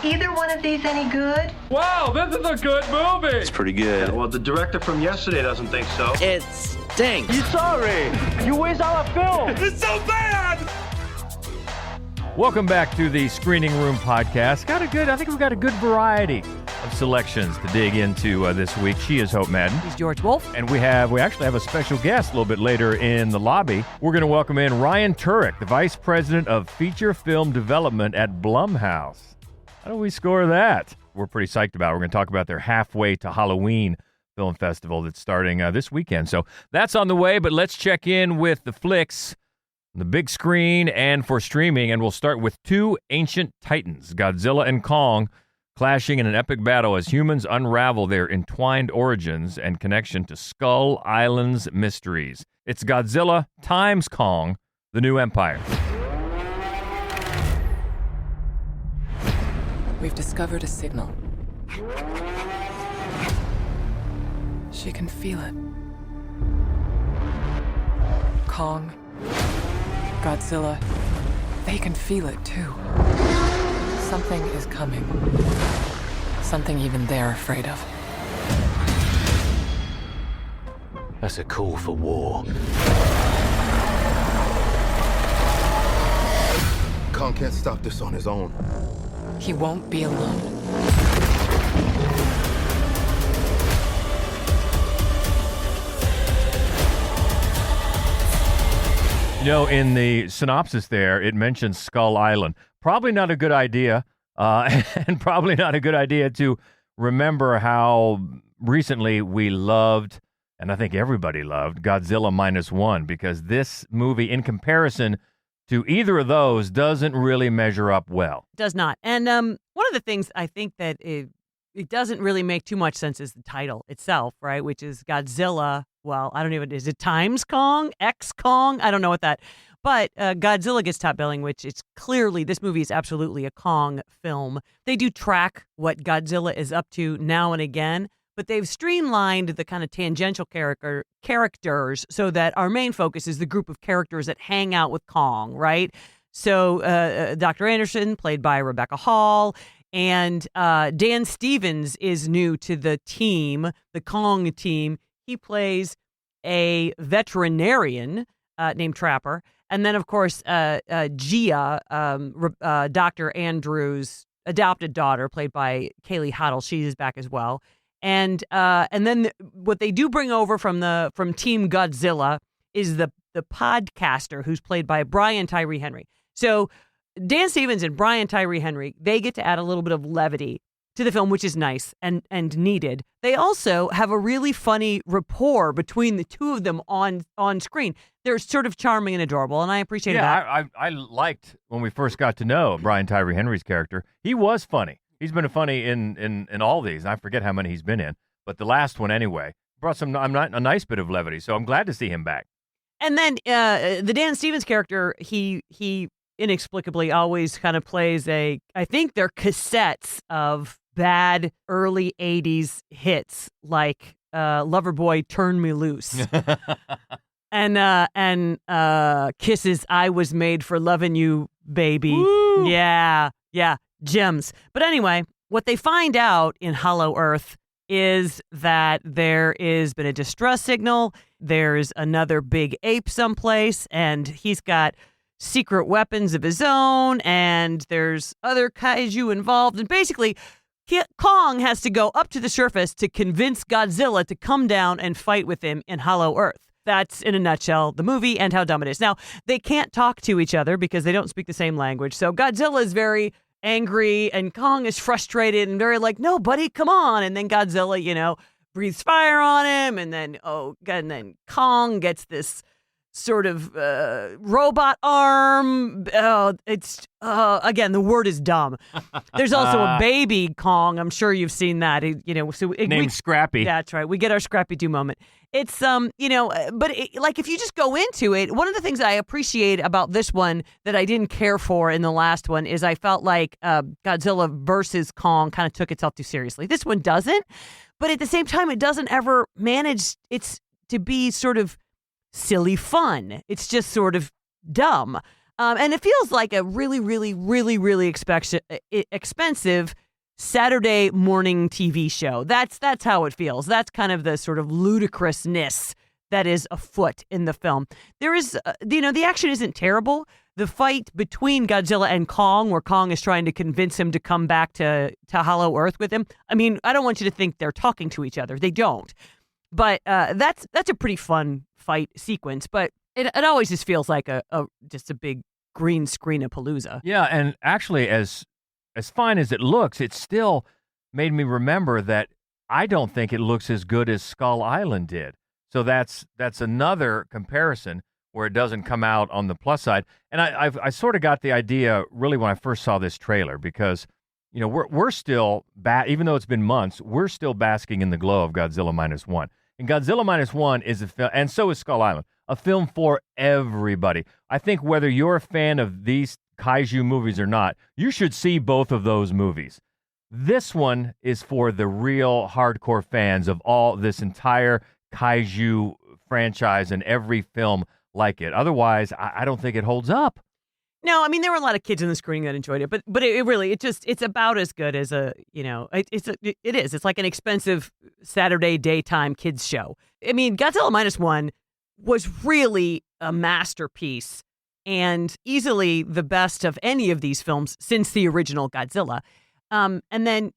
either one of these any good? Wow, this is a good movie! It's pretty good. Yeah, well, the director from yesterday doesn't think so. It stinks. You sorry? You waste our film. It's so bad! Welcome back to the Screening Room Podcast. I think we've got a good variety of selections to dig into this week. She is Hope Madden. He's George Wolf. And we actually have a special guest a little bit later in the lobby. We're going to welcome in Ryan Turek, the Vice President of Feature Film Development at Blumhouse. How do we score that? We're pretty psyched about it. We're going to talk about their Halfway to Halloween film festival that's starting this weekend. So that's on the way, but let's check in with the flicks on the big screen and for streaming, and we'll start with two ancient titans, Godzilla and Kong, clashing in an epic battle as humans unravel their entwined origins and connection to Skull Island's mysteries. It's Godzilla times Kong, the new empire. We've discovered a signal. She can feel it. Kong, Godzilla, they can feel it too. Something is coming. Something even they're afraid of. That's a call for war. Kong can't stop this on his own. He won't be alone. You know, in the synopsis there, it mentions Skull Island. Probably not a good idea, and probably not a good idea to remember how recently we loved, and I think everybody loved, Godzilla -1, because this movie, in comparison to either of those, doesn't really measure up well. Does not. And one of the things I think that it doesn't really make too much sense is the title itself, right? Which is Godzilla. Well, I don't even, is it times Kong? X Kong? I don't know what that. But Godzilla gets top billing, which is clearly, this movie is absolutely a Kong film. They do track what Godzilla is up to now and again, but they've streamlined the kind of tangential characters so that our main focus is the group of characters that hang out with Kong, right? So Dr. Anderson, played by Rebecca Hall, and Dan Stevens is new to the team, the Kong team. He plays a veterinarian named Trapper. And then, of course, Gia, Dr. Andrews' adopted daughter, played by Kaylee Hoddle. She is back as well. And then what they do bring over from Team Godzilla is the podcaster, who's played by Brian Tyree Henry. So Dan Stevens and Brian Tyree Henry, they get to add a little bit of levity to the film, which is nice and needed. They also have a really funny rapport between the two of them on screen. They're sort of charming and adorable, and I appreciate that. Yeah, I liked when we first got to know Brian Tyree Henry's character. He was funny. He's been funny in all these. I forget how many he's been in, but the last one anyway brought a nice bit of levity. So I'm glad to see him back. And then the Dan Stevens character, he inexplicably always kind of plays I think they're cassettes of bad early 80s hits like Loverboy, Turn Me Loose. and Kisses, I Was Made for Loving You, Baby. Woo! Yeah, gems. But anyway, what they find out in Hollow Earth is that there has been a distress signal. There's another big ape someplace, and he's got secret weapons of his own, and there's other kaiju involved. And basically, Kong has to go up to the surface to convince Godzilla to come down and fight with him in Hollow Earth. That's, in a nutshell, the movie and how dumb it is. Now, they can't talk to each other because they don't speak the same language. So Godzilla is very angry, and Kong is frustrated and very like, no, buddy, come on. And then Godzilla, breathes fire on him. And then Kong gets this sort of robot arm. Again, the word is dumb. There's also a baby Kong. I'm sure you've seen that. Named Scrappy. That's right. We get our Scrappy Doo moment. It's but if you just go into it, one of the things I appreciate about this one that I didn't care for in the last one is I felt like Godzilla versus Kong kind of took itself too seriously. This one doesn't, but at the same time, it doesn't ever manage to be sort of silly fun. It's just sort of dumb. And it feels like a really, really, really, really expensive Saturday morning TV show. That's how it feels. That's kind of the sort of ludicrousness that is afoot in the film. There is, the action isn't terrible. The fight between Godzilla and Kong, where Kong is trying to convince him to come back to Hollow Earth with him. I mean, I don't want you to think they're talking to each other. They don't. But that's a pretty fun fight sequence. But it always just feels like just a big green screen of Palooza. Yeah, and actually, as fine as it looks, it still made me remember that I don't think it looks as good as Skull Island did. So that's another comparison where it doesn't come out on the plus side. And I sort of got the idea really when I first saw this trailer because, we're still, even though it's been months, we're still basking in the glow of Godzilla Minus One. And Godzilla Minus One is a film, and so is Skull Island, a film for everybody. I think whether you're a fan of these kaiju movies or not, you should see both of those movies. This one is for the real hardcore fans of all this entire kaiju franchise and every film like it. Otherwise, I don't think it holds up. No, I mean, there were a lot of kids in the screening that enjoyed it, but it really, it's about as good as it is. It's like an expensive Saturday daytime kids show. I mean, Godzilla Minus One was really a masterpiece and easily the best of any of these films since the original Godzilla. And then,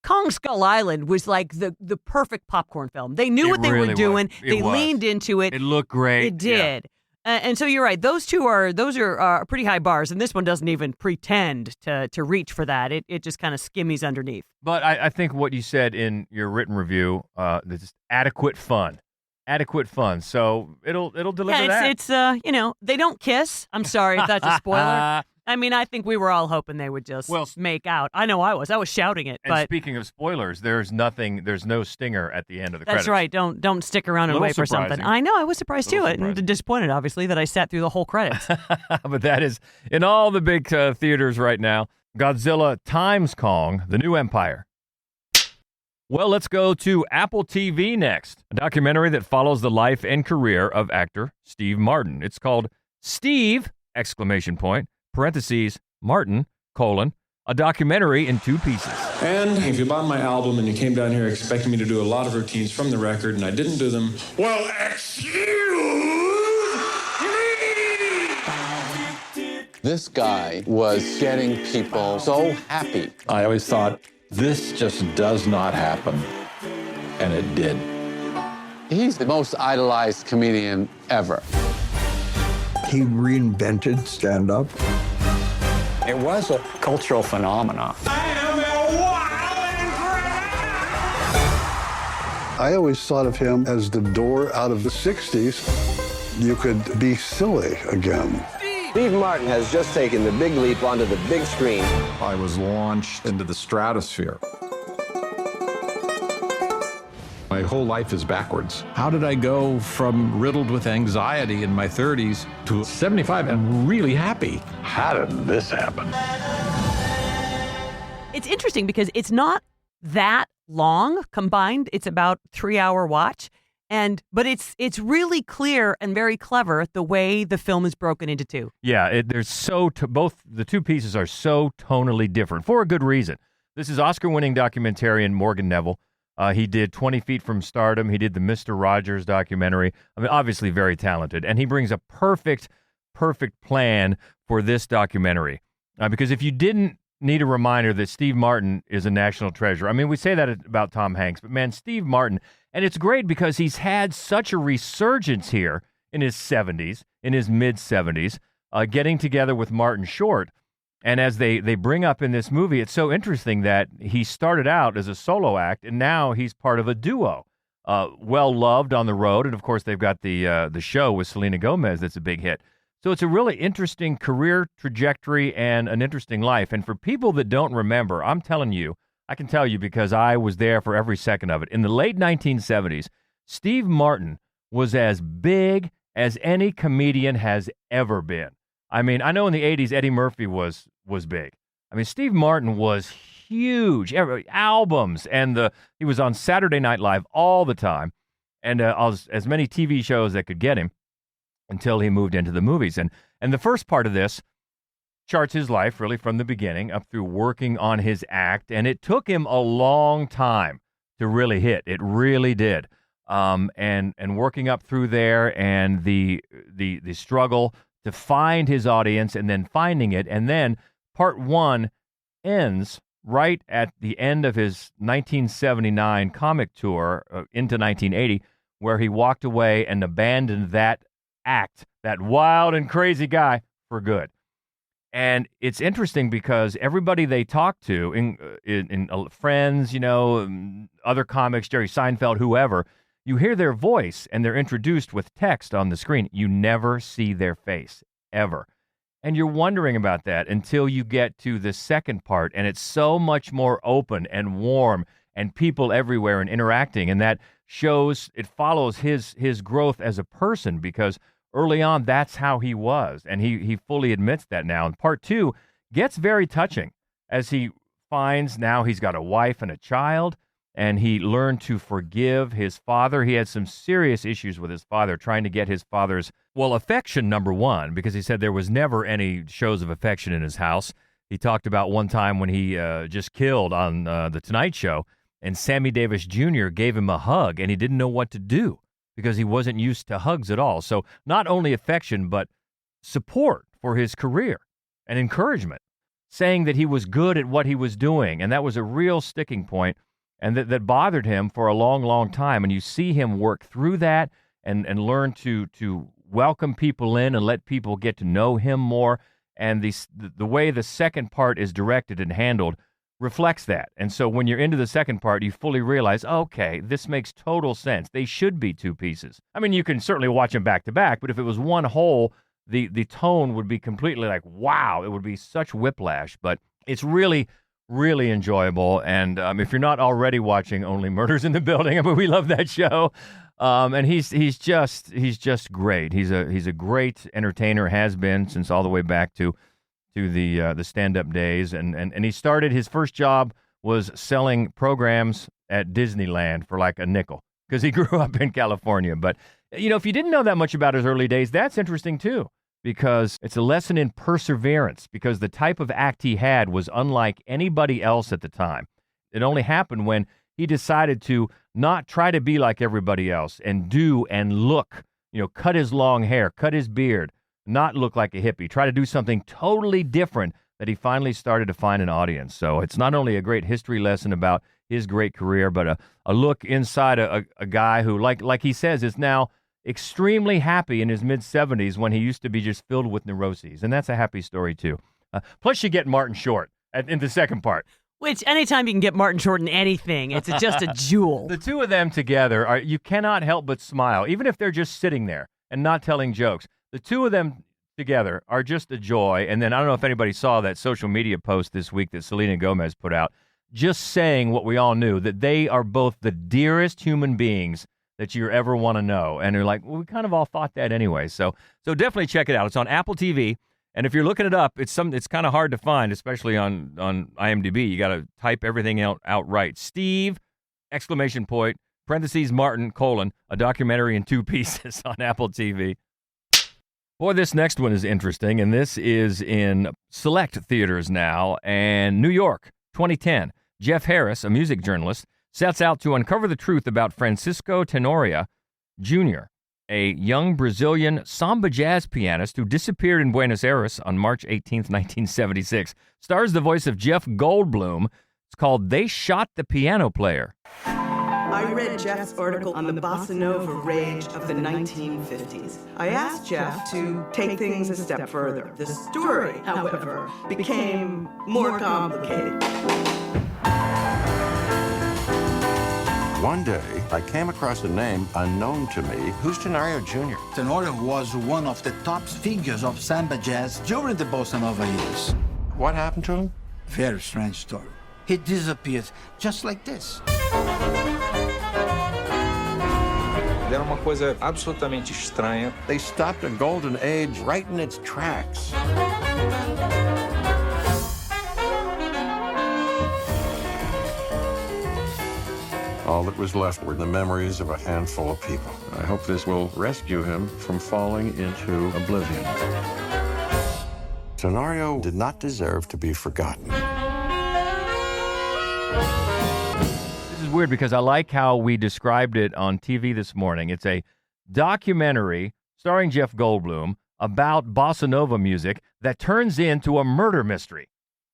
Kong Skull Island was like the perfect popcorn film. They knew what they were doing. They leaned into it. It looked great. It did. Yeah. And so you're right. Those are pretty high bars, and this one doesn't even pretend to reach for that. It just kind of skimmies underneath. But I think what you said in your written review, is adequate fun. Adequate fun. So it'll deliver that. It's they don't kiss. I'm sorry if that's a spoiler. I mean, I think we were all hoping they would just make out. I know I was shouting it. And but speaking of spoilers, there's no stinger at the end of the credits. That's right. Don't stick around and wait for something. I know. I was surprised too, and disappointed, obviously, that I sat through the whole credits. But that is in all the big theaters right now. Godzilla times Kong, The New Empire. Well, let's go to Apple TV next. A documentary that follows the life and career of actor Steve Martin. It's called Steve! Parentheses, Martin, a documentary in 2 pieces. And if you bought my album and you came down here expecting me to do a lot of routines from the record and I didn't do them, well, excuse me! This guy was getting people so happy. I always thought, this just does not happen. And it did. He's the most idolized comedian ever. He reinvented stand-up. It was a cultural phenomenon. I always thought of him as the door out of the 60s. You could be silly again. Steve Martin has just taken the big leap onto the big screen. I was launched into the stratosphere. My whole life is backwards. How did I go from riddled with anxiety in my 30s to 75 and really happy? How did this happen? It's interesting because it's not that long combined. It's about 3-hour watch. But it's really clear and very clever the way the film is broken into 2. Yeah, both the 2 pieces are so tonally different for a good reason. This is Oscar-winning documentarian Morgan Neville. He did 20 Feet from Stardom. He did the Mr. Rogers documentary. I mean, obviously very talented. And he brings a perfect plan for this documentary. Because if you didn't need a reminder that Steve Martin is a national treasure. I mean, we say that about Tom Hanks, but man, Steve Martin, and it's great because he's had such a resurgence here in his 70s, in his mid-70s, getting together with Martin Short. And as they bring up in this movie, it's so interesting that he started out as a solo act, and now he's part of a duo. Well-loved on the road, and of course they've got the show with Selena Gomez that's a big hit. So it's a really interesting career trajectory and an interesting life. And for people that don't remember, I'm telling you, I can tell you because I was there for every second of it. In the late 1970s, Steve Martin was as big as any comedian has ever been. I mean, I know in the 80s, Eddie Murphy was big. I mean, Steve Martin was huge. Albums, and he was on Saturday Night Live all the time, and as many TV shows that could get him. until he moved into the movies. And the first part of this charts his life really from the beginning up through working on his act, and it took him a long time to really hit. It really did. And working up through there, and the struggle to find his audience and then finding it. And then part one ends right at the end of his 1979 comic tour into 1980, where he walked away and abandoned that act, that wild and crazy guy, for good. And it's interesting because everybody they talk to, in friends, other comics, Jerry Seinfeld, whoever, you hear their voice and they're introduced with text on the screen. You never see their face, ever. And you're wondering about that until you get to the second part, and it's so much more open and warm and people everywhere and interacting. And that shows, it follows his growth as a person, because early on, that's how he was. And he fully admits that now. And part two gets very touching as he finds now he's got a wife and a child, and he learned to forgive his father. He had some serious issues with his father, trying to get his father's, affection, number one, because he said there was never any shows of affection in his house. He talked about one time when he just killed on The Tonight Show, and Sammy Davis Jr. gave him a hug, and he didn't know what to do because he wasn't used to hugs at all. So not only affection, but support for his career and encouragement, saying that he was good at what he was doing. And that was a real sticking point, and that bothered him for a long, long time. And you see him work through that and learn to welcome people in and let people get to know him more. And the way the second part is directed and handled reflects that. And so when you're into the second part, you fully realize, okay, this makes total sense. They should be two pieces. I mean, you can certainly watch them back to back, but if it was one whole, the tone would be completely like, wow, it would be such whiplash. But it's really, really enjoyable. And if you're not already watching Only Murders in the Building, I mean, we love that show. And he's just great. He's a great entertainer, has been since all the way back to the stand-up days. And he started, his first job was selling programs at Disneyland for like a nickel, because he grew up in California. But, if you didn't know that much about his early days, that's interesting too, because it's a lesson in perseverance, because the type of act he had was unlike anybody else at the time. It only happened when he decided to not try to be like everybody else and do and look, cut his long hair, cut his beard, not look like a hippie, try to do something totally different, that he finally started to find an audience. So it's not only a great history lesson about his great career, but a look inside a guy who, like he says, is now extremely happy in his mid-70s when he used to be just filled with neuroses. And that's a happy story, too. Plus, you get Martin Short in the second part. Which, anytime you can get Martin Short in anything, it's just a jewel. The two of them together, you cannot help but smile, even if they're just sitting there and not telling jokes. The two of them together are just a joy. And then I don't know if anybody saw that social media post this week that Selena Gomez put out, just saying what we all knew, that they are both the dearest human beings that you ever want to know. And they're like, well, we kind of all thought that anyway. So definitely check it out. It's on Apple TV. And if you're looking it up, it's kind of hard to find, especially on IMDb. You got to type everything out right. Steve, ! Parentheses, Martin, : a documentary in 2 pieces on Apple TV. Boy, this next one is interesting, and this is in select theaters now. And New York, 2010. Jeff Harris, a music journalist, sets out to uncover the truth about Francisco Tenorio Jr., a young Brazilian samba jazz pianist who disappeared in Buenos Aires on March 18th, 1976. Stars the voice of Jeff Goldblum. It's called They Shot the Piano Player. I read Jeff's article on the bossa nova rage of the 1950s. I asked Jeff to take things a step further. The story, however, became more complicated. One day, I came across a name unknown to me. Who's Tenorio Jr.? Tenorio was one of the top figures of samba jazz during the bossa nova years. What happened to him? Very strange story. He disappeared just like this. Era uma coisa absolutamente estranha. They stopped a golden age right in its tracks. All that was left were the memories of a handful of people. I hope this will rescue him from falling into oblivion. Tenorio did not deserve to be forgotten. This is weird because I like how we described it on TV this morning. It's a documentary starring Jeff Goldblum about bossa nova music that turns into a murder mystery.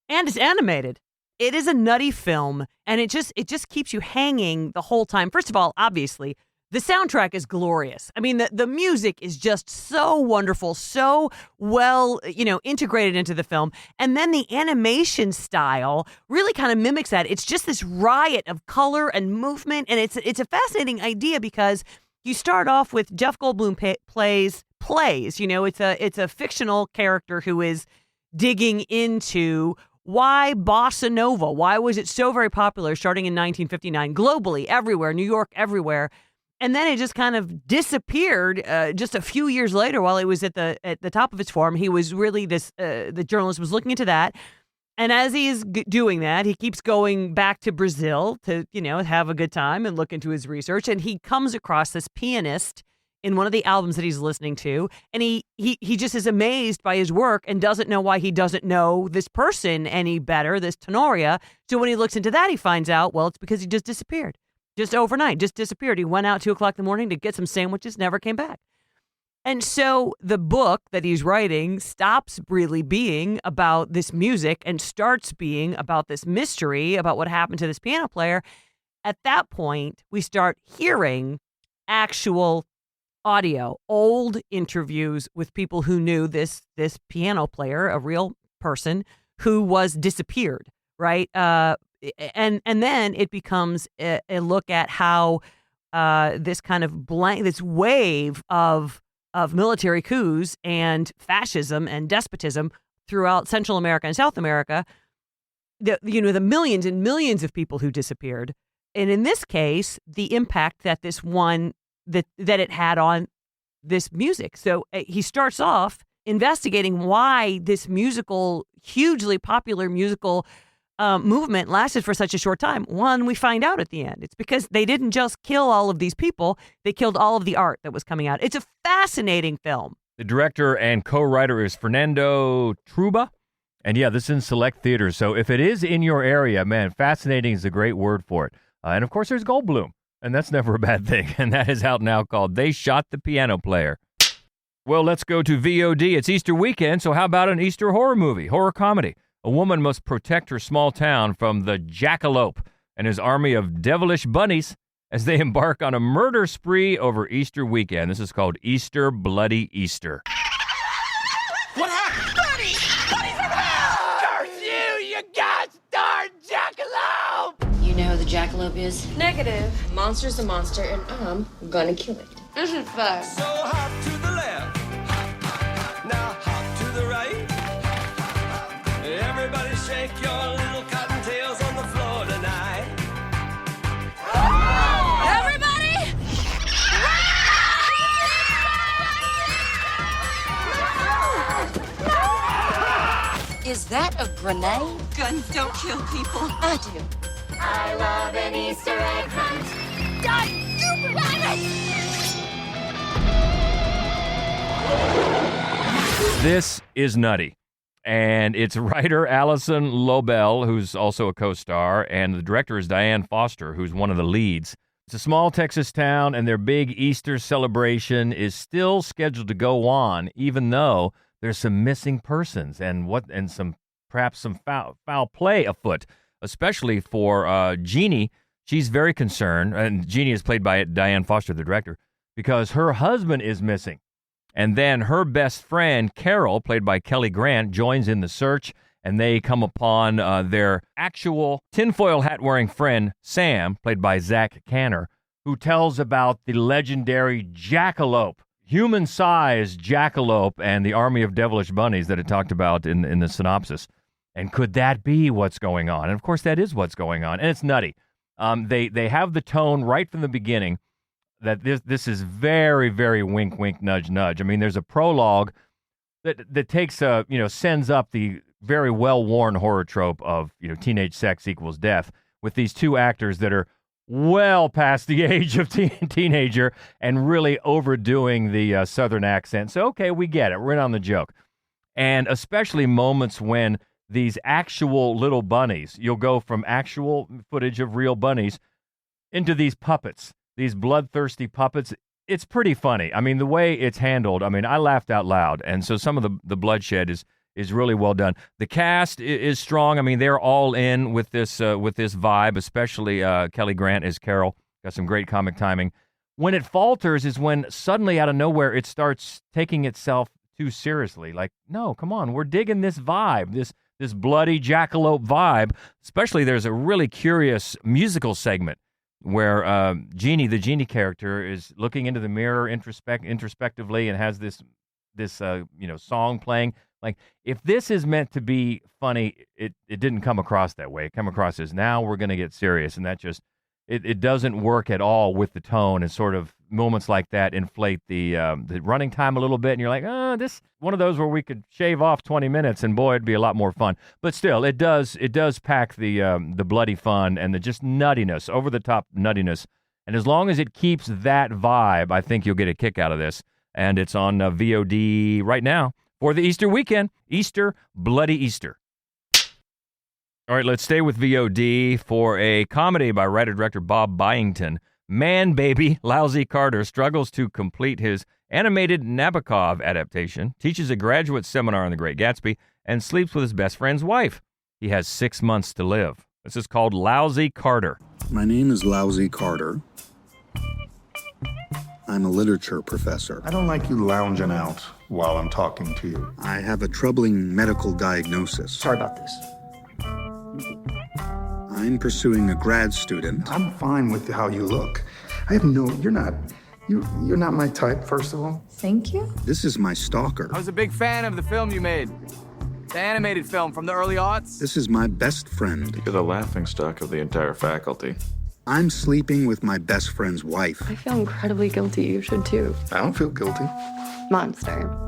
And it's animated. It is a nutty film, and it just keeps you hanging the whole time. First of all, obviously, the soundtrack is glorious. I mean, the music is just so wonderful, so well, integrated into the film. And then the animation style really kind of mimics that. It's just this riot of color and movement, and it's a fascinating idea because you start off with Jeff Goldblum plays. It's a fictional character who is digging into why bossa nova? Why was it so very popular starting in 1959 globally, everywhere, New York, everywhere? And then it just kind of disappeared just a few years later while it was at the top of its form. He was really the journalist was looking into that. And as he is doing that, he keeps going back to Brazil to, have a good time and look into his research. And he comes across this pianist in one of the albums that he's listening to, and he just is amazed by his work and doesn't know why he doesn't know this person any better, this Tenorio. So when he looks into that, he finds out, well, it's because he just disappeared. Just overnight, just disappeared. He went out 2 o'clock in the morning to get some sandwiches, never came back. And so the book that he's writing stops really being about this music and starts being about this mystery about what happened to this piano player. At that point, we start hearing actual audio, old interviews with people who knew this piano player, a real person who was disappeared, right? And then it becomes a look at how this kind of this wave of military coups and fascism and despotism throughout Central America and South America, the millions and millions of people who disappeared, and in this case, the impact that that it had on this music. So he starts off investigating why this hugely popular musical movement lasted for such a short time. One, we find out at the end. It's because they didn't just kill all of these people, they killed all of the art that was coming out. It's a fascinating film. The director and co-writer is Fernando Truba. And yeah, this is in select theaters. So if it is in your area, man, fascinating is a great word for it. And of course, there's Goldblum. And that's never a bad thing. And that is out now, called They Shot the Piano Player. Well, let's go to VOD. It's Easter weekend, so how about an Easter horror comedy? A woman must protect her small town from the jackalope and his army of devilish bunnies as they embark on a murder spree over Easter weekend. This is called Easter Bloody Easter. What happened? Bunnies from hell! Curse you, you gosh darn jackalope! You know who the jackalope is? Negative. Monster's a monster, and I'm gonna kill it. This is fun. So hop to the left, now hop to the right. Everybody shake your little cottontails on the floor tonight. Everybody! Is that a grenade? Guns don't kill people. I do. I love an Easter egg hunt. Die, stupid This is nutty. And it's writer Alison Lobel, who's also a co-star, and the director is Diane Foster, who's one of the leads. It's a small Texas town, and their big Easter celebration is still scheduled to go on, even though there's some missing persons and perhaps some foul play afoot, especially for Jeannie. She's very concerned, and Jeannie is played by Diane Foster, the director, because her husband is missing. And then her best friend, Carol, played by Kelly Grant, joins in the search, and they come upon their actual tinfoil hat-wearing friend, Sam, played by Zach Canner, who tells about the legendary jackalope, human-sized jackalope, and the army of devilish bunnies that it talked about in the synopsis. And could that be what's going on? And, of course, that is what's going on, and it's nutty. They have the tone right from the beginning that this is very, very wink, wink, nudge, nudge. I mean, there's a prologue that takes sends up the very well-worn horror trope of, teenage sex equals death with these two actors that are well past the age of teenager and really overdoing the Southern accent. So, okay, we get it. We're in on the joke. And especially moments when these actual little bunnies, you'll go from actual footage of real bunnies into these puppets, these bloodthirsty puppets. It's pretty funny. I mean, the way it's handled, I mean, I laughed out loud. And so some of the bloodshed is really well done. The cast is strong. I mean, they're all in with this vibe, especially Kelly Grant as Carol. Got some great comic timing. When it falters is when suddenly out of nowhere it starts taking itself too seriously. Like, no, come on, we're digging this vibe, this bloody jackalope vibe. Especially there's a really curious musical segment where Jeannie, the Jeannie character, is looking into the mirror introspectively and has this song playing. Like, if this is meant to be funny, it didn't come across that way. It came across as, now we're going to get serious, and that just it doesn't work at all with the tone. And sort of moments like that inflate the running time a little bit, and you're like, this one of those where we could shave off 20 minutes, and boy, it'd be a lot more fun. But still, it does pack the bloody fun and the just nuttiness, over the top nuttiness. And as long as it keeps that vibe, I think you'll get a kick out of this. And it's on VOD right now for the Easter weekend. Easter, bloody Easter. All right, let's stay with VOD for a comedy by writer-director Bob Byington. Man Baby Lousy Carter struggles to complete his animated Nabokov adaptation, teaches a graduate seminar on The Great Gatsby, and sleeps with his best friend's wife. He has 6 months to live. This is called Lousy Carter. My name is Lousy Carter. I'm a literature professor. I don't like you lounging out while I'm talking to you. I have a troubling medical diagnosis. Sorry about this. I'm pursuing a grad student. I'm fine with how you look. You're not my type, first of all. Thank you. This is my stalker. I was a big fan of the film you made. The animated film from the early aughts. This is my best friend. You're the laughingstock of the entire faculty. I'm sleeping with my best friend's wife. I feel incredibly guilty. You should too. I don't feel guilty. Monster.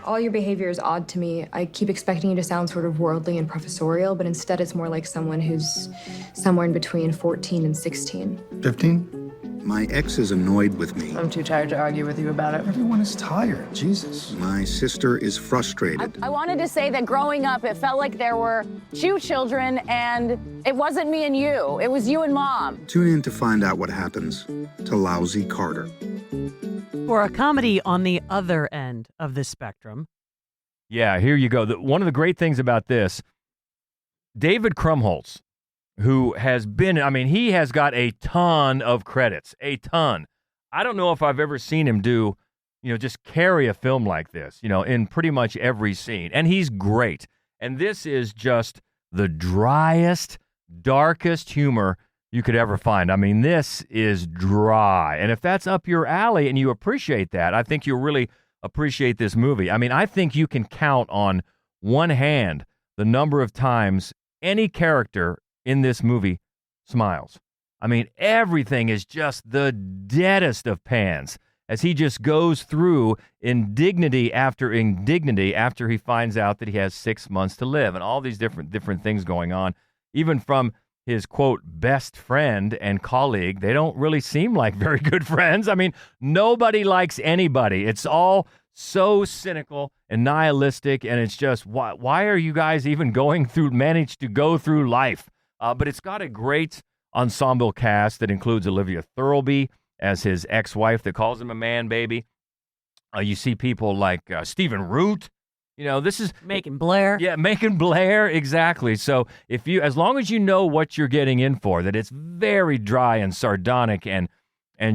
All your behavior is odd to me. I keep expecting you to sound sort of worldly and professorial, but instead it's more like someone who's somewhere in between 14 and 16. 15? My ex is annoyed with me. I'm too tired to argue with you about it. Everyone is tired. Jesus. My sister is frustrated. I wanted to say that growing up, it felt like there were 2 children, and it wasn't me and you. It was you and Mom. Tune in to find out what happens to Lousy Carter. For a comedy on the other end of the spectrum. Yeah, here you go. One of the great things about this, David Krumholtz, who has been, he has got a ton of credits, a ton. I don't know if I've ever seen him do, just carry a film like this, in pretty much every scene. And he's great. And this is just the driest, darkest humor you could ever find. This is dry. And if that's up your alley and you appreciate that, I think you'll really appreciate this movie. I think you can count on one hand the number of times any character in this movie smiles. Everything is just the deadest of pans as he just goes through indignity after he finds out that he has 6 months to live, and all these different things going on, even from his, quote, best friend and colleague. They don't really seem like very good friends. Nobody likes anybody. It's all so cynical and nihilistic, and it's just, why are you guys even managed to go through life? But it's got a great ensemble cast that includes Olivia Thirlby as his ex-wife that calls him a man baby. You see people like Stephen Root. This is Macon Blair. Yeah, Macon Blair, exactly. So as long as you know what you're getting in for, that it's very dry and sardonic and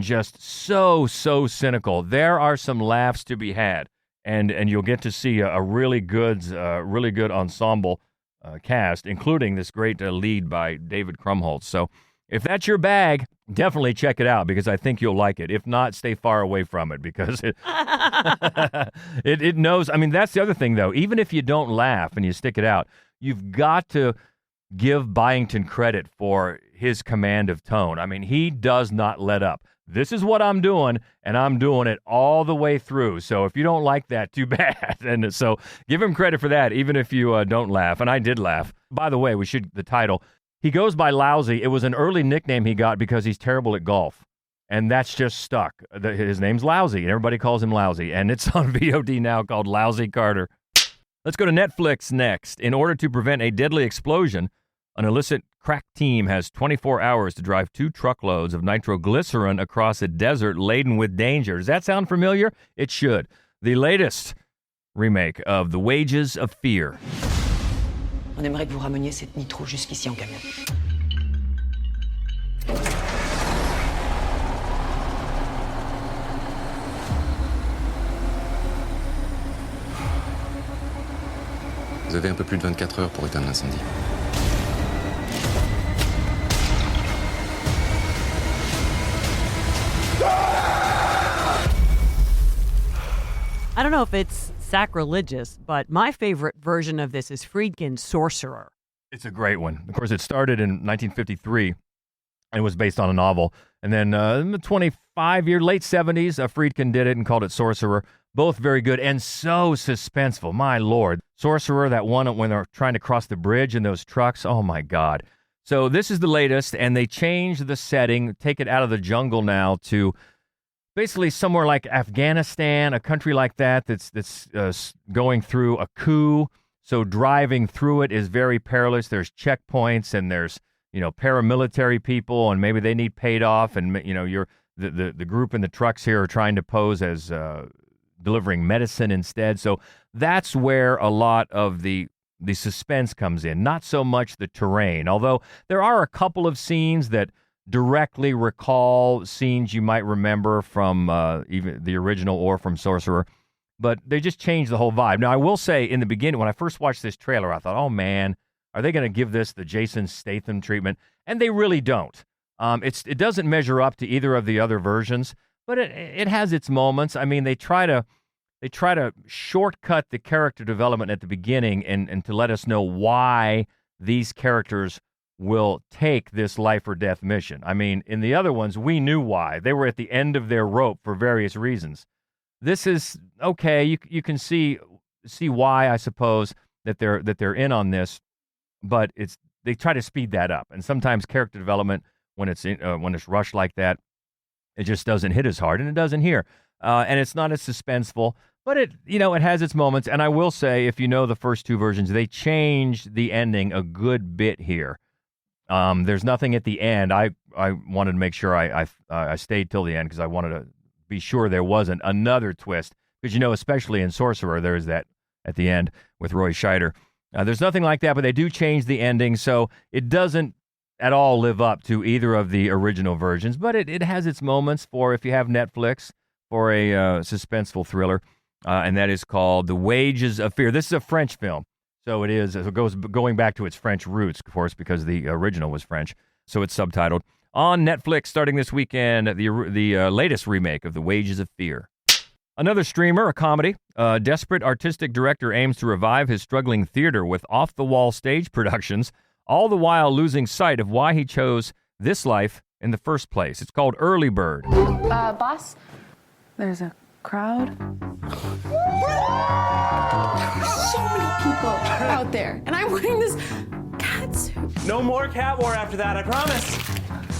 just so cynical, there are some laughs to be had, and you'll get to see a really good ensemble cast, including this great lead by David Krumholtz. So if that's your bag, definitely check it out, because I think you'll like it. If not, stay far away from it, because it knows. That's the other thing, though. Even if you don't laugh and you stick it out, you've got to give Byington credit for his command of tone. He does not let up. This is what I'm doing, and I'm doing it all the way through. So if you don't like that, too bad. And so give him credit for that, even if you don't laugh. And I did laugh. By the way, the title, He goes by Lousy. It was an early nickname he got because he's terrible at golf. And that's just stuck. His name's Lousy, and everybody calls him Lousy. And it's on VOD now called Lousy Carter. Let's go to Netflix next. In order to prevent a deadly explosion, an illicit crack team has 24 hours to drive 2 truckloads of nitroglycerin across a desert laden with danger. Does that sound familiar? It should. The latest remake of The Wages of Fear. On aimerait que vous rameniez cette nitro jusqu'ici en camion. Vous avez un peu plus de 24 heures pour éteindre l'incendie. I don't know if it's sacrilegious, but my favorite version of this is Friedkin's Sorcerer. It's a great one. Of course, it started in 1953 and was based on a novel. And then in the 25-year, late 70s, Friedkin did it and called it Sorcerer. Both very good and so suspenseful. My Lord. Sorcerer, that one when they're trying to cross the bridge in those trucks. Oh, my God. So this is the latest, and they changed the setting, take it out of the jungle now to basically somewhere like Afghanistan, a country like that that's going through a coup. So driving through it is very perilous. There's checkpoints, and there's, paramilitary people, and maybe they need paid off, and, you're the group in the trucks here are trying to pose as delivering medicine instead. So that's where a lot of the suspense comes in, not so much the terrain, although there are a couple of scenes that directly recall scenes you might remember from even the original or from Sorcerer, but they just changed the whole vibe. Now, I will say in the beginning, when I first watched this trailer, I thought, oh man, are they going to give this the Jason Statham treatment? And they really don't. It doesn't measure up to either of the other versions, but it has its moments. I mean, they try to shortcut the character development at the beginning and to let us know why these characters will take this life or death mission. I mean, in the other ones, we knew why. They were at the end of their rope for various reasons. This is okay. You can see why, I suppose, that they're in on this, but they try to speed that up. And sometimes character development, when it's rushed like that, it just doesn't hit as hard, and it doesn't here. And it's not as suspenseful, but it has its moments. And I will say, if you know the first 2 versions, they changed the ending a good bit here. There's nothing at the end. I wanted to make sure I stayed till the end because I wanted to be sure there wasn't another twist. Because, especially in Sorcerer, there's that at the end with Roy Scheider. There's nothing like that, but they do change the ending, so it doesn't at all live up to either of the original versions, but it has its moments for, if you have Netflix, for a suspenseful thriller, and that is called The Wages of Fear. This is a French film, so it goes going back to its French roots, of course, because the original was French, so it's subtitled. On Netflix, starting this weekend, the latest remake of The Wages of Fear. Another streamer, a comedy. A desperate artistic director aims to revive his struggling theater with off-the-wall stage productions, all the while losing sight of why he chose this life in the first place. It's called Early Bird. Boss, there's a crowd. So many people out there, and I'm wearing this cat suit. No more cat war after that, I promise.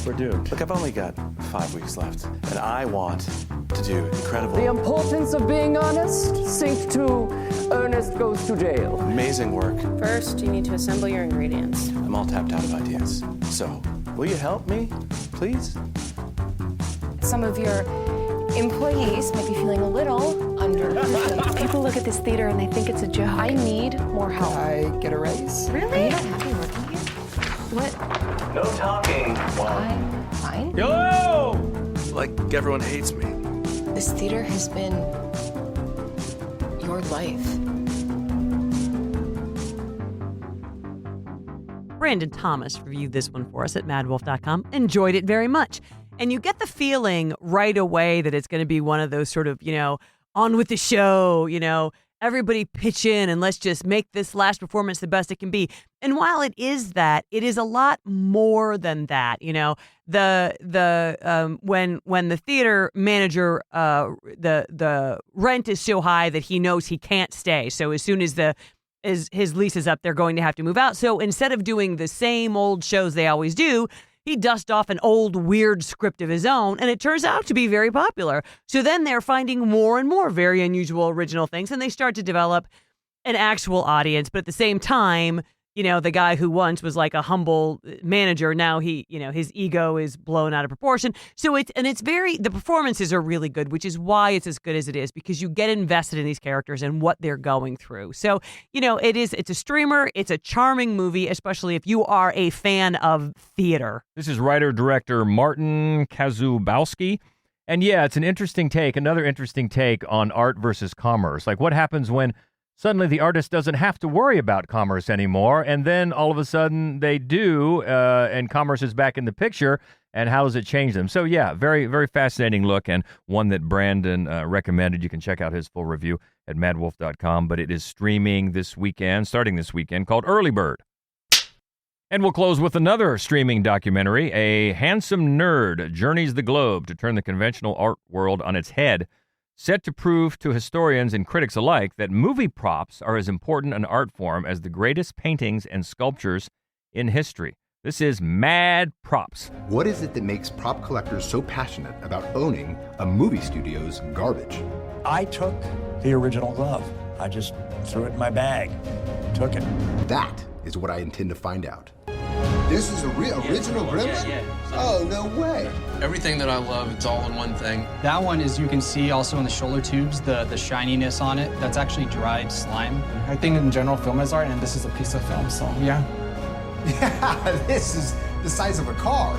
We're doomed. Look, I've only got 5 weeks left, and I want to do incredible. The importance of being honest. Sync to Ernest Goes to Jail. Amazing work. First, you need to assemble your ingredients. I'm all tapped out of ideas. So, will you help me, please? Some of your employees might be feeling a little under. People look at this theater and they think it's a joke. I need more help. Can I get a raise? Really? Are you not happy working here? What? No talking. I'm fine. Yo! Like everyone hates me. This theater has been your life. Brandon Thomas reviewed this one for us at madwolf.com. Enjoyed it very much. And you get the feeling right away that it's going to be one of those sort of, on with the show, everybody pitch in and let's just make this last performance the best it can be. And while it is that, it is a lot more than that. When the theater manager, the rent is so high that he knows he can't stay. So as soon as his lease is up, they're going to have to move out. So instead of doing the same old shows they always do, he dusts off an old weird script of his own, and it turns out to be very popular. So then they're finding more and more very unusual original things, and they start to develop an actual audience. But at the same time, you know, the guy who once was like a humble manager, now his ego is blown out of proportion. So the performances are really good, which is why it's as good as it is, because you get invested in these characters and what they're going through. So, you know, it's a streamer. It's a charming movie, especially if you are a fan of theater. This is writer-director Martin Kazubowski. And yeah, it's another interesting take on art versus commerce. Like, what happens when suddenly the artist doesn't have to worry about commerce anymore, and then all of a sudden they do, and commerce is back in the picture, and how does it change them? So yeah, very, very fascinating look, and one that Brandon recommended. You can check out his full review at madwolf.com, but it is streaming starting this weekend, called Early Bird. And we'll close with another streaming documentary. A handsome nerd journeys the globe to turn the conventional art world on its head, set to prove to historians and critics alike that movie props are as important an art form as the greatest paintings and sculptures in history. This is Mad Props. What is it that makes prop collectors so passionate about owning a movie studio's garbage? I took the original glove. I just threw it in my bag, took it. That is what I intend to find out. This is a original Gremlin? Yeah. Oh, no way. Everything that I love, it's all in one thing. That one is, you can see also in the shoulder tubes, the shininess on it. That's actually dried slime. I think in general, film is art, and this is a piece of film, so yeah. Yeah, this is the size of a car.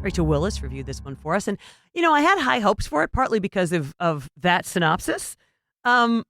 Rachel Willis reviewed this one for us. And, you know, I had high hopes for it, partly because of that synopsis. And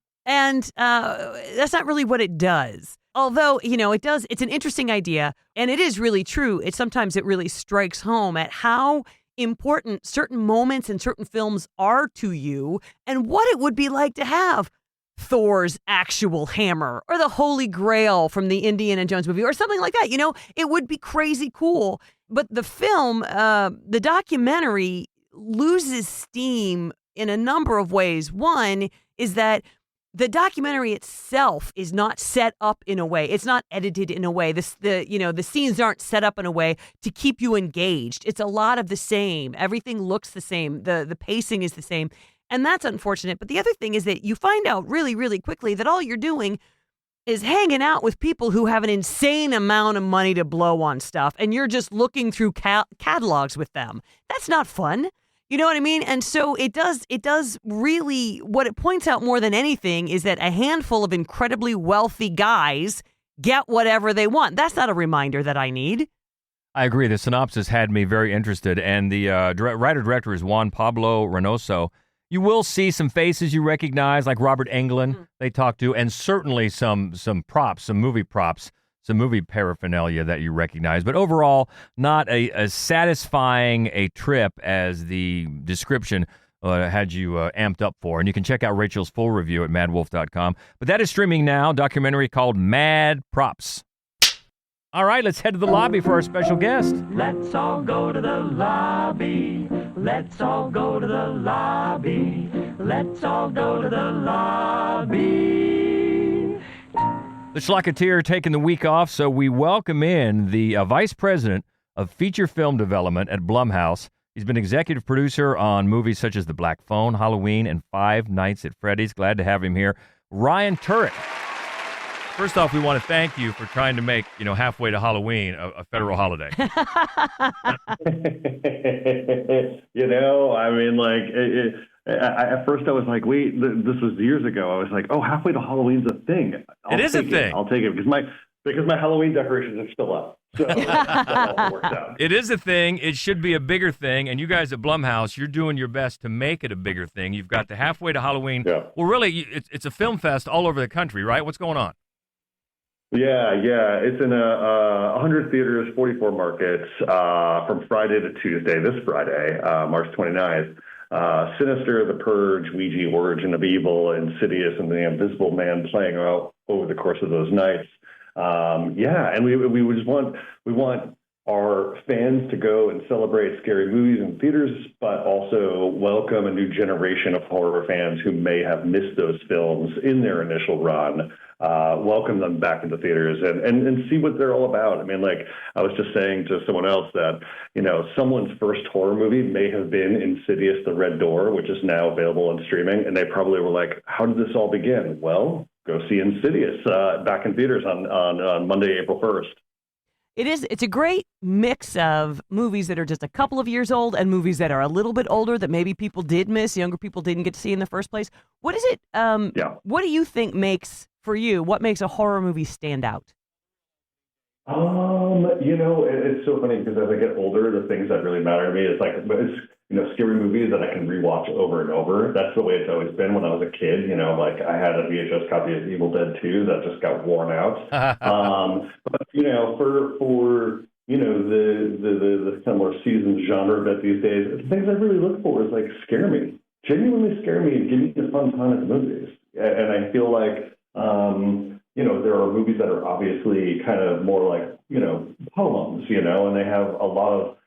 that's not really what it does. Although, you know, it's an interesting idea, and it is really true. Sometimes it really strikes home at how important certain moments in certain films are to you, and what it would be like to have Thor's actual hammer or the Holy Grail from the Indiana Jones movie or something like that. You know, it would be crazy cool. But the film, the documentary, loses steam in a number of ways. One is that the documentary itself is not set up in a way. It's not edited in a way. The scenes aren't set up in a way to keep you engaged. It's a lot of the same. Everything looks the same. The pacing is the same. And that's unfortunate. But the other thing is that you find out really, really quickly that all you're doing is hanging out with people who have an insane amount of money to blow on stuff, and you're just looking through catalogs with them. That's not fun. You know what I mean? And so it does really, what it points out more than anything is that a handful of incredibly wealthy guys get whatever they want. That's not a reminder that I need. I agree. The synopsis had me very interested, and the writer-director is Juan Pablo Reynoso. You will see some faces you recognize, like Robert Englund they talk to, and certainly some props, some movie props, some movie paraphernalia that you recognize. But overall, not as satisfying a trip as the description had you amped up for. And you can check out Rachel's full review at madwolf.com. But that is streaming now, a documentary called Mad Props. All right, let's head to the lobby for our special guest. Let's all go to the lobby. Let's all go to the lobby. Let's all go to the lobby. The Schlocketeer taking the week off, so we welcome in the Vice President of Feature Film Development at Blumhouse. He's been executive producer on movies such as The Black Phone, Halloween, and Five Nights at Freddy's. Glad to have him here. Ryan Turek. First off, we want to thank you for trying to make, halfway to Halloween a federal holiday. At first I was like, wait, this was years ago. I was like, oh, halfway to Halloween's a thing. It is a thing. I'll take it because my Halloween decorations are still up. So that all works out. It is a thing. It should be a bigger thing. And you guys at Blumhouse, you're doing your best to make it a bigger thing. You've got the halfway to Halloween. Yeah. Well, really, it's a film fest all over the country, right? What's going on? Yeah. It's in 100 theaters, 44 markets, from Friday to Tuesday, this Friday, March 29th. Sinister, The Purge, Ouija, Origin of Evil, Insidious, and The Invisible Man playing out over the course of those nights. And we want our fans to go and celebrate scary movies in theaters, but also welcome a new generation of horror fans who may have missed those films in their initial run. Welcome them back into theaters and see what they're all about. I mean, like I was just saying to someone else that, someone's first horror movie may have been Insidious: The Red Door, which is now available on streaming. And they probably were like, how did this all begin? Well, go see Insidious back in theaters on Monday, April 1st. It's a great mix of movies that are just a couple of years old and movies that are a little bit older that maybe people did miss, younger people didn't get to see in the first place. What is it? What do you think for you, what makes a horror movie stand out? It's so funny because as I get older, the things that really matter to me is scary movies that I can rewatch over and over. That's the way it's always been when I was a kid. Like I had a VHS copy of Evil Dead 2 that just got worn out. But for the kind of more seasoned genre bit these days, the things I really look for is like scare me, genuinely scare me, and give me a fun time at the movies. And I feel like there are movies that are obviously kind of more like poems, and they have a lot of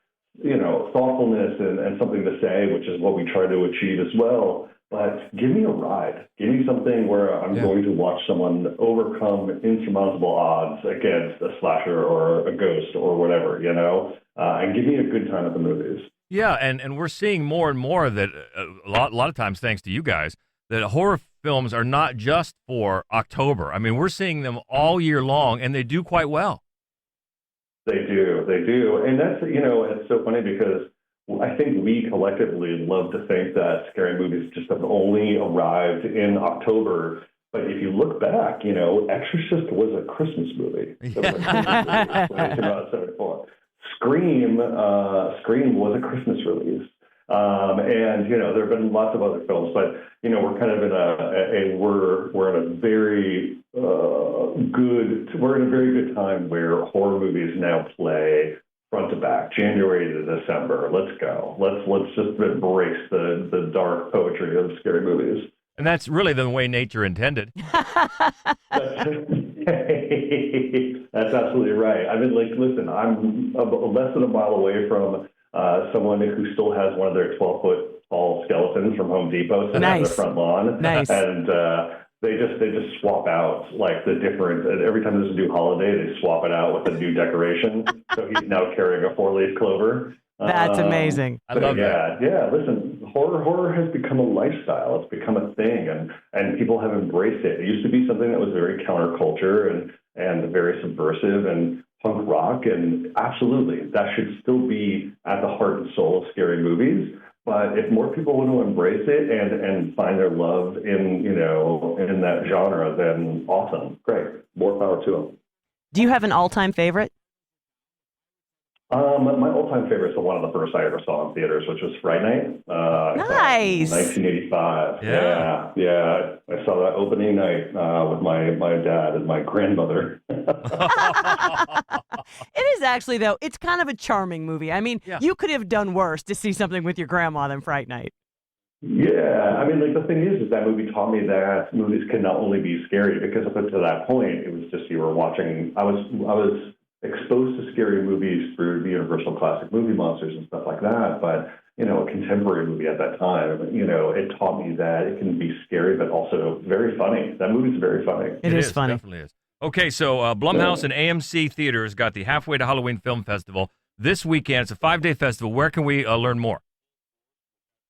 thoughtfulness and something to say, which is what we try to achieve as well. But give me a ride. Give me something where I'm going to watch someone overcome insurmountable odds against a slasher or a ghost or whatever, and give me a good time at the movies. Yeah, and we're seeing more and more that a lot of times, thanks to you guys, that horror films are not just for October. I mean, we're seeing them all year long, and they do quite well. They do. And that's, it's so funny because I think we collectively love to think that scary movies just have only arrived in October. But if you look back, Exorcist was a Christmas movie. It was a Christmas movie when it came out in 1974. Scream was a Christmas release. And there have been lots of other films, but we're kind of we're in a very good time where horror movies now play front to back, January to December. Let's go. Let's just embrace the dark poetry of scary movies. And that's really the way nature intended. That's absolutely right. I mean, listen, I'm less than a mile away from someone who still has one of their 12-foot tall skeletons from Home Depot sitting on their front lawn. Nice. And they just swap out like the different. Every time there's a new holiday, they swap it out with a new decoration. So he's now carrying a 4-leaf clover. That's amazing. I love that. Yeah. Listen, horror has become a lifestyle. It's become a thing, and people have embraced it. It used to be something that was very counterculture and very subversive and punk rock, and absolutely, that should still be at the heart and soul of scary movies. But if more people want to embrace it and find their love in that genre, then awesome, great, more power to them. Do you have an all-time favorite? My all-time favorite is the one of the first I ever saw in theaters, which was Fright Night. Nice. 1985. Yeah. I saw that opening night with my dad and my grandmother. It is actually, though, it's kind of a charming movie. I mean, you could have done worse to see something with your grandma than Fright Night. Yeah, I mean, the thing is that movie taught me that movies can not only be scary, because up until that point, it was just you were watching. I was exposed to scary movies through the Universal Classic Movie Monsters and stuff like that, but a contemporary movie at that time, it taught me that it can be scary but also very funny. That movie's very funny. It is funny. Definitely is. Okay, so Blumhouse and AMC Theaters got the Halfway to Halloween Film Festival this weekend. It's a 5-day festival. Where can we learn more?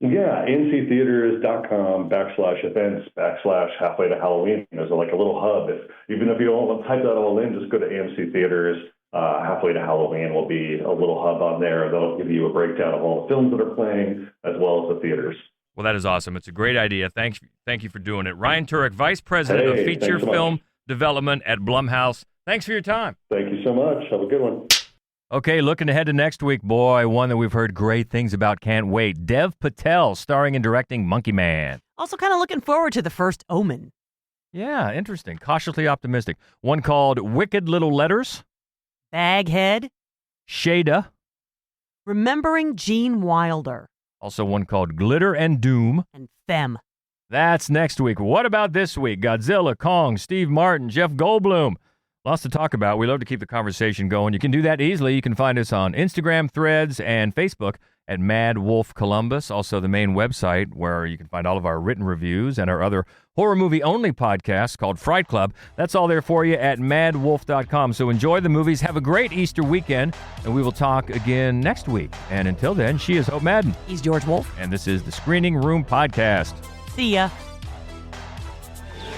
Yeah, amctheaters.com/events/halfway to Halloween. There's like a little hub. Even if you don't want to type that all in, just go to AMC Theaters. Halfway to Halloween will be a little hub on there that'll give you a breakdown of all the films that are playing, as well as the theaters. Well, that is awesome. It's a great idea. Thank you for doing it. Ryan Turek, Vice President of Feature Film Development at Blumhouse. Thanks for your time. Thank you so much. Have a good one. Okay, looking ahead to next week, boy, one that we've heard great things about. Can't wait. Dev Patel starring and directing Monkey Man. Also kind of looking forward to The First Omen. Yeah, interesting. Cautiously optimistic. One called Wicked Little Letters. Baghead. Shada. Remembering Gene Wilder. Also one called Glitter and Doom. And Femme. That's next week. What about this week? Godzilla, Kong, Steve Martin, Jeff Goldblum. Lots to talk about. We love to keep the conversation going. You can do that easily. You can find us on Instagram, Threads, and Facebook at Mad Wolf Columbus. Also, the main website where you can find all of our written reviews and our other horror movie only podcast called Fright Club. That's all there for you at madwolf.com. So enjoy the movies. Have a great Easter weekend, and we will talk again next week. And until then, she is Hope Madden. He's George Wolf. And this is the Screening Room Podcast. See ya.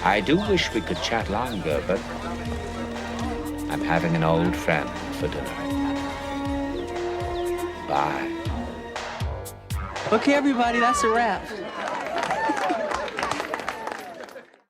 I do wish we could chat longer, but I'm having an old friend for dinner. Bye. Okay, everybody, that's a wrap.